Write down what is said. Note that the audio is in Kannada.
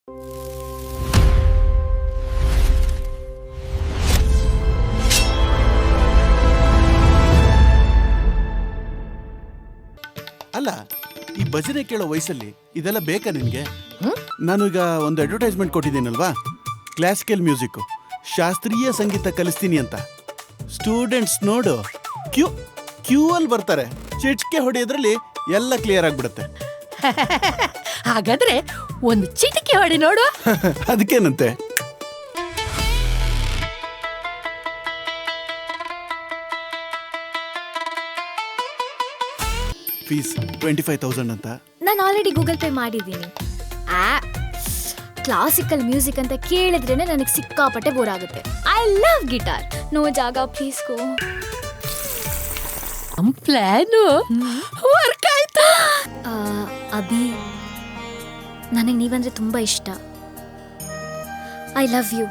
ಅಲ್ಲ, ಈ ಭಜನೆ ಕೇಳೋ ವಯಸ್ಸಲ್ಲಿ ಇದೆಲ್ಲ ಬೇಕಾ ನಿನ್ಗೆ? ನಾನೀಗ ಒಂದು ಅಡ್ವರ್ಟೈಸ್ಮೆಂಟ್ ಕೊಟ್ಟಿದ್ದೀನಲ್ವಾ, ಕ್ಲಾಸಿಕಲ್ ಮ್ಯೂಸಿಕ್ ಶಾಸ್ತ್ರೀಯ ಸಂಗೀತ ಕಲಿಸ್ತೀನಿ ಅಂತ. ಸ್ಟೂಡೆಂಟ್ಸ್ ನೋಡು, ಕ್ಯೂ ಅಲ್ಲಿ ಬರ್ತಾರೆ. ಚಿಟ್ಕೆ ಹೊಡೆಯೋದ್ರಲ್ಲಿ ಎಲ್ಲ ಕ್ಲಿಯರ್ ಆಗ್ಬಿಡುತ್ತೆ. ಹಾಗಾದ್ರೆ ಒಂದು ಚಿಟಿಕೆ ಹೊಡಿ ನೋಡು. ಅದಕ್ಕೇನಂತೆ? ಫೀಸ್ 25,000 ಅಂತ. ನಾನು ಆಲ್ರೆಡಿ ಗೂಗಲ್ ಪೇ ಮಾಡಿದ್ದೀನಿ. ಕ್ಲಾಸಿಕಲ್ ಮ್ಯೂಸಿಕ್ ಅಂತ ಕೇಳಿದ್ರೇನೆ ನನಗೆ ಸಿಕ್ಕಾಪಟ್ಟೆ ಬೋರ್ ಆಗುತ್ತೆ. I love guitar. ನೋ ಜಾಗ, ಪ್ಲೀಸ್ ಗೋ. ಪ್ಲಾನು ವರ್ಕ್ ಆಯ್ತು. ಅಭಿ, ನನಗೆ ನೀವಂದ್ರೆ ತುಂಬಾ ಇಷ್ಟ. I love you.